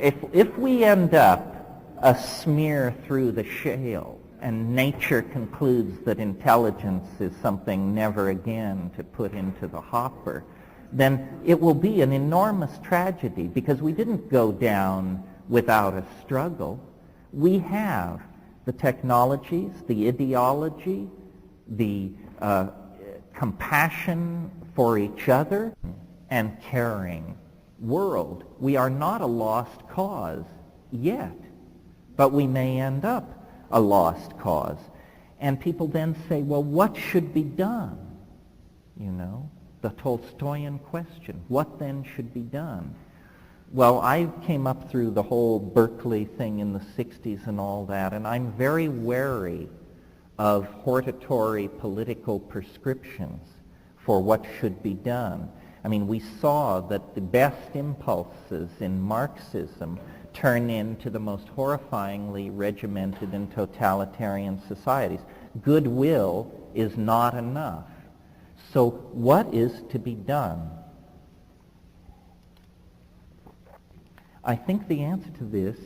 if we end up a smear through the shale and nature concludes that intelligence is something never again to put into the hopper, then it will be an enormous tragedy because we didn't go down without a struggle. We have the technologies, the ideology, the compassion for each other, and caring world. We are not a lost cause yet, but we may end up a lost cause. And people then say, well, what should be done? You know, the Tolstoyan question, what then should be done? Well, I came up through the whole Berkeley thing in the 60s and all that, and I'm very wary of hortatory political prescriptions for what should be done. I mean, we saw that the best impulses in Marxism turn into the most horrifyingly regimented and totalitarian societies. Goodwill is not enough. So what is to be done? I think the answer to this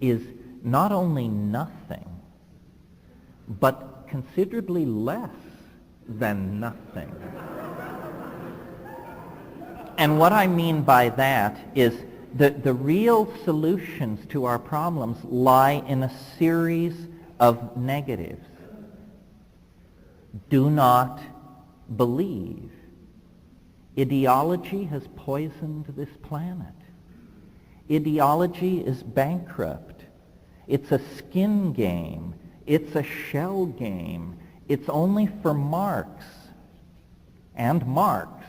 is not only nothing, but considerably less than nothing. And what I mean by that is that the real solutions to our problems lie in a series of negatives. Do not believe. Ideology has poisoned this planet. Ideology is bankrupt. It's a skin game. It's a shell game. It's only for Marx and Marx.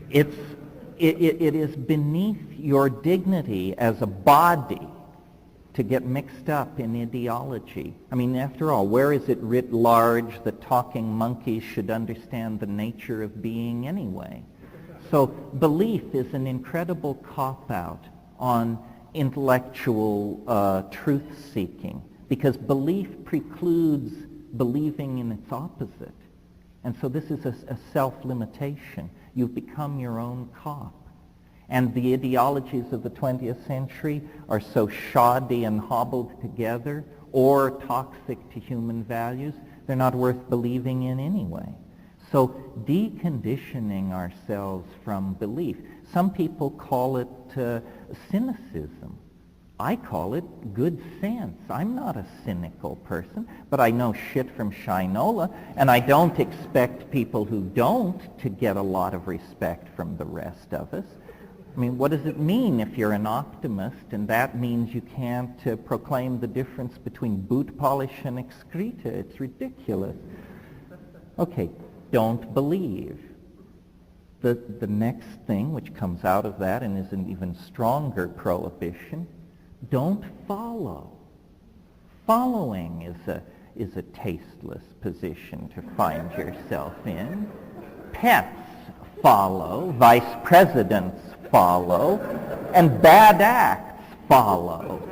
It is beneath your dignity as a body to get mixed up in ideology. I mean, after all, where is it writ large that talking monkeys should understand the nature of being anyway? So belief is an incredible cop-out on intellectual truth-seeking, because belief precludes believing in its opposite. And so this is a self-limitation. You've become your own cop. And the ideologies of the 20th century are so shoddy and hobbled together or toxic to human values, they're not worth believing in anyway. So deconditioning ourselves from belief. Some people call it cynicism. I call it good sense. I'm not a cynical person, but I know shit from Shinola, and I don't expect people who don't to get a lot of respect from the rest of us. I mean, what does it mean if you're an optimist, and that means you can't proclaim the difference between boot polish and excreta? It's ridiculous. Okay, don't believe. The next thing which comes out of that and is an even stronger prohibition, don't follow. Following is a tasteless position to find yourself in. Pets follow, vice presidents follow, and bad acts follow.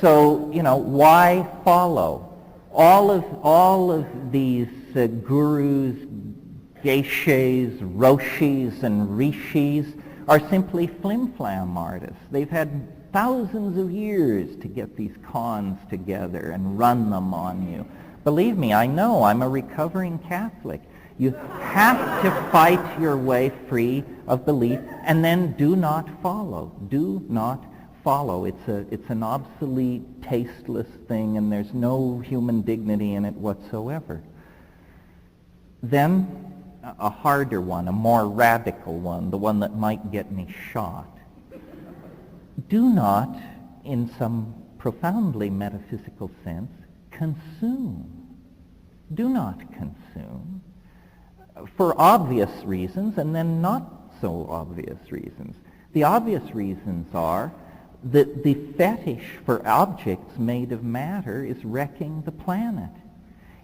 So, you know, why follow? All of these gurus, geishas, roshis, and rishis are simply flim-flam artists. They've had thousands of years to get these cons together and run them on you. Believe me, I know. I'm a recovering Catholic. You have to fight your way free of belief, and then do not follow. Do not follow. It's an obsolete, tasteless thing, and there's no human dignity in it whatsoever. Then a harder one, a more radical one, the one that might get me shot. Do not, in some profoundly metaphysical sense, consume. Do not consume. For obvious reasons, and then not so obvious reasons. The obvious reasons are that the fetish for objects made of matter is wrecking the planet.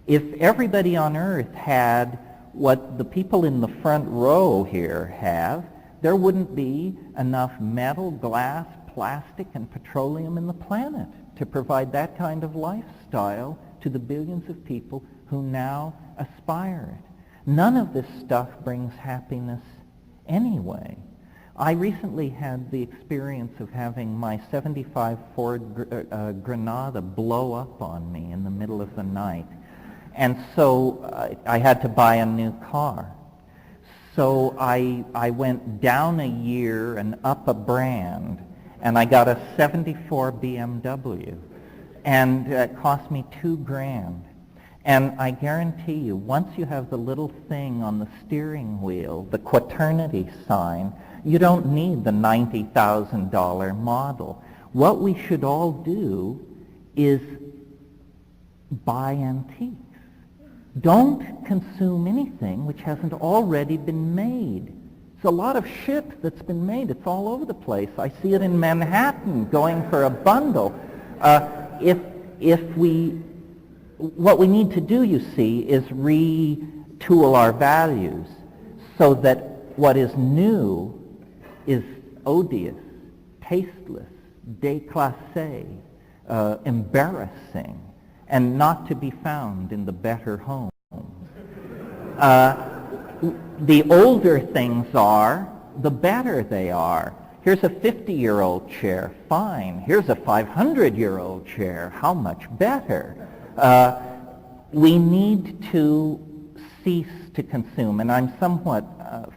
If everybody on Earth had what the people in the front row here have, there wouldn't be enough metal, glass, plastic, and petroleum in the planet to provide that kind of lifestyle to the billions of people who now aspire it. None of this stuff brings happiness anyway. I recently had the experience of having my 75 Ford Granada blow up on me in the middle of the night. And so I had to buy a new car. So I went down a year and up a brand, and I got a 74 BMW, and it cost me $2,000. And I guarantee you, once you have the little thing on the steering wheel, the quaternity sign, you don't need the $90,000 model. What we should all do is buy antiques. Don't consume anything which hasn't already been made. It's a lot of shit that's been made. It's all over the place. I see it in Manhattan going for a bundle. What we need to do, you see, is retool our values so that what is new is odious, tasteless, déclassé, embarrassing, and not to be found in the better homes. The older things are, the better they are. Here's a 50-year-old chair, fine. Here's a 500-year-old chair, how much better? We need to cease to consume, and I'm somewhat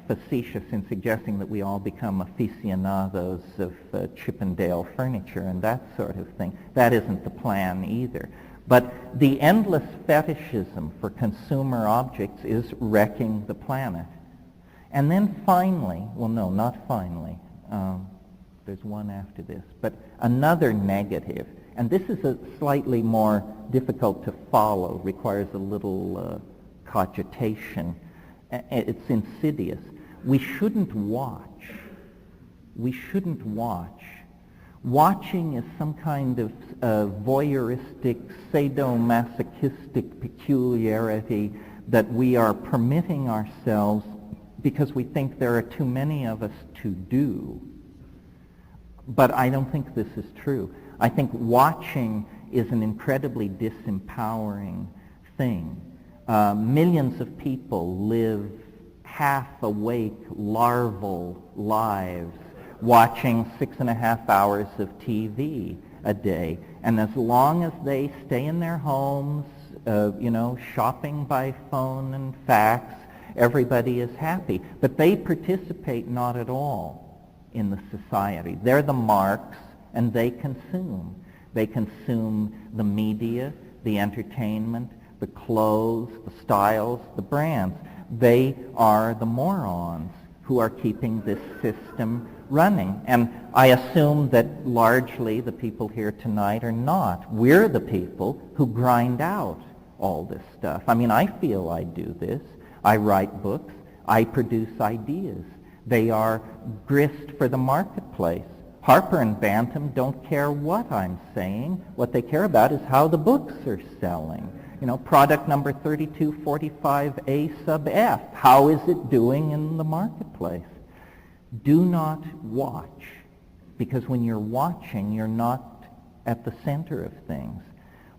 facetious in suggesting that we all become aficionados of Chippendale furniture and that sort of thing. That isn't the plan either. But the endless fetishism for consumer objects is wrecking the planet. And then finally, well, no, not finally, there's one after this, but another negative, and this is a slightly more difficult to follow, requires a little cogitation. It's insidious. We shouldn't watch. We shouldn't watch. Watching is some kind of voyeuristic, sadomasochistic peculiarity that we are permitting ourselves because we think there are too many of us to do. But I don't think this is true. I think watching is an incredibly disempowering thing. Millions of people live half-awake, larval lives watching 6.5 hours of TV a day. And as long as they stay in their homes, shopping by phone and fax, everybody is happy. But they participate not at all in the society. They're the marks, and they consume. They consume the media, the entertainment, the clothes, the styles, the brands. They are the morons who are keeping this system running. And I assume that largely the people here tonight are not. We're the people who grind out all this stuff. I mean, I feel I do this. I write books. I produce ideas. They are grist for the marketplace. Harper and Bantam don't care what I'm saying. What they care about is how the books are selling. Product number 3245A sub F. How is it doing in the marketplace? Do not watch, because when you're watching, you're not at the center of things.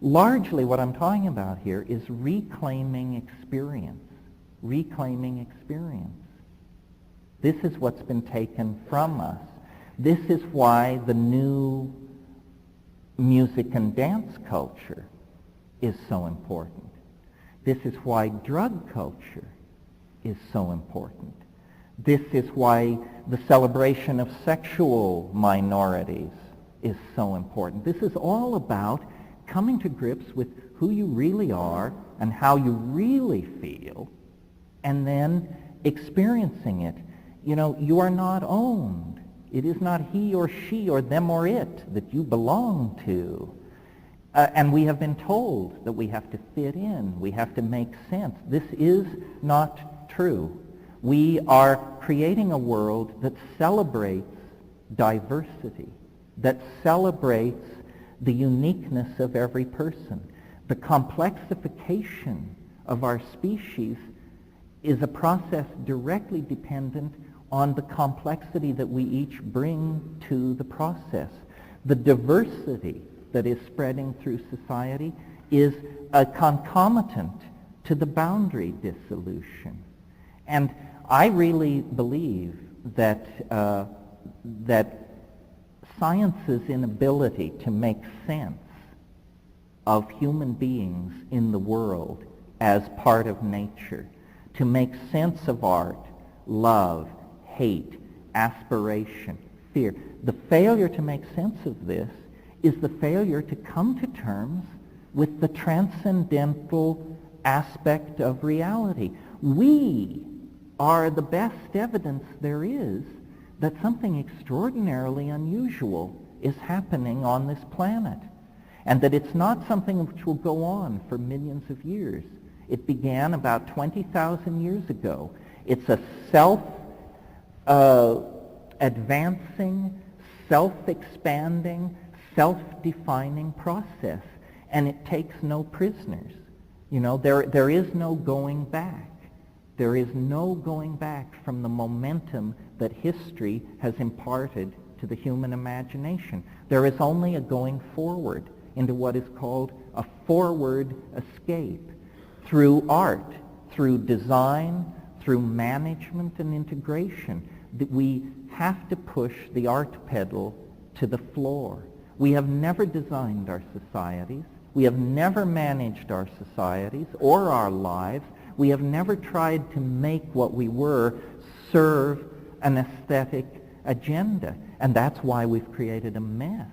Largely what I'm talking about here is reclaiming experience. Reclaiming experience. This is what's been taken from us. This is why the new music and dance culture is so important. This is why drug culture is so important. This is why the celebration of sexual minorities is so important. This is all about coming to grips with who you really are and how you really feel, and then experiencing it. You are not owned. It is not he or she or them or it that you belong to. And we have been told that we have to fit in. We have to make sense. This is not true. We are creating a world that celebrates diversity, that celebrates the uniqueness of every person. The complexification of our species is a process directly dependent on the complexity that we each bring to the process. The diversity that is spreading through society is a concomitant to the boundary dissolution. And I really believe that science's inability to make sense of human beings in the world as part of nature, to make sense of art, love, hate, aspiration, fear. The failure to make sense of this is the failure to come to terms with the transcendental aspect of reality. We are the best evidence there is that something extraordinarily unusual is happening on this planet, and that it's not something which will go on for millions of years. It began about 20,000 years ago. It's a self-advancing, self-expanding, self-defining process, and it takes no prisoners. You know, there is no going back. There is no going back from the momentum that history has imparted to the human imagination. There is only a going forward into what is called a forward escape through art, through design, through management and integration. That we have to push the art pedal to the floor. We have never designed our societies. We have never managed our societies or our lives. We have never tried to make what we were serve an aesthetic agenda. And that's why we've created a mess.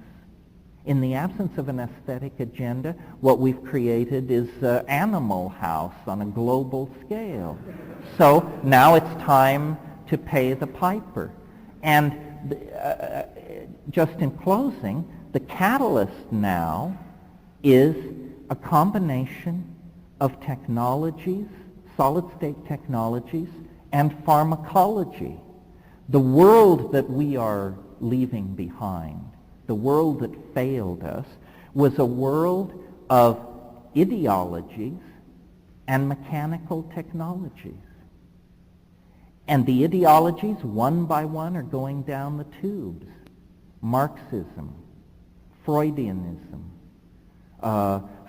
In the absence of an aesthetic agenda, what we've created is Animal House on a global scale. So now it's time to pay the piper. And just in closing, the catalyst now is a combination of technologies, solid-state technologies, and pharmacology. The world that we are leaving behind, the world that failed us, was a world of ideologies and mechanical technologies. And the ideologies, one by one, are going down the tubes. Marxism, Freudianism,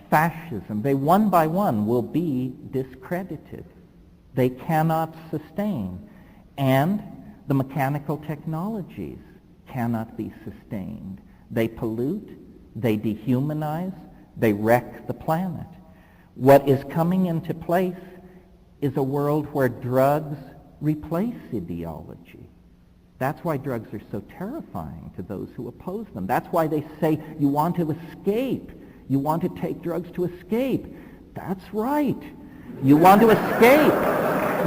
fascism, they one by one will be discredited. They cannot sustain. And the mechanical technologies cannot be sustained. They pollute, they dehumanize, they wreck the planet. What is coming into place is a world where drugs replace ideology. That's why drugs are so terrifying to those who oppose them. That's why they say you want to escape. You want to take drugs to escape. That's right. You want to escape.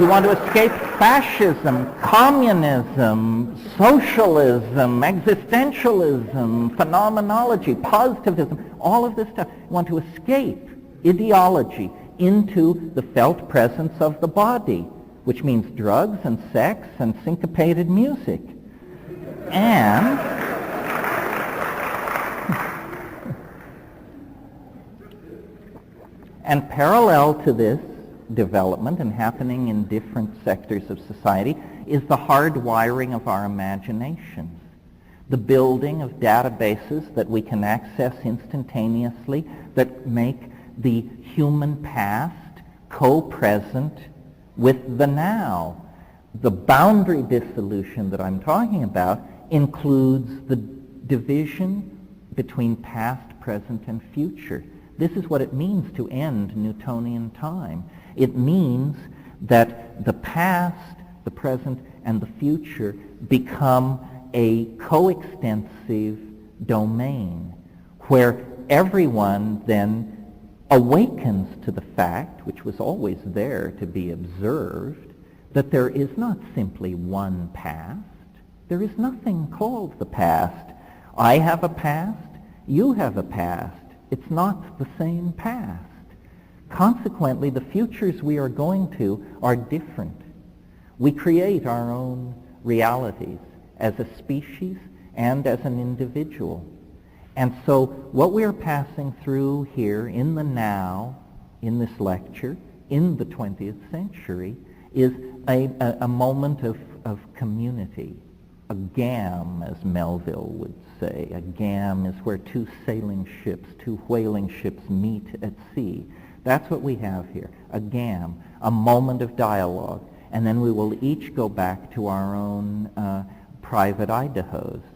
You want to escape fascism, communism, socialism, existentialism, phenomenology, positivism, all of this stuff. You want to escape ideology into the felt presence of the body, which means drugs and sex and syncopated music. And parallel to this development and happening in different sectors of society is the hardwiring of our imaginations, the building of databases that we can access instantaneously that make the human past co-present with the now. The boundary dissolution that I'm talking about includes the division between past, present, and future. This is what it means to end Newtonian time. It means that the past, the present, and the future become a coextensive domain where everyone then awakens to the fact, which was always there to be observed, that there is not simply one past. There is nothing called the past. I have a past, you have a past. It's not the same past. Consequently, the futures we are going to are different. We create our own realities as a species and as an individual. And so what we are passing through here in the now, in this lecture, in the 20th century, is a moment of community. A gam, as Melville would say. A gam is where two sailing ships, two whaling ships meet at sea. That's what we have here, a gam, a moment of dialogue. and then we will each go back to our own private Idahos.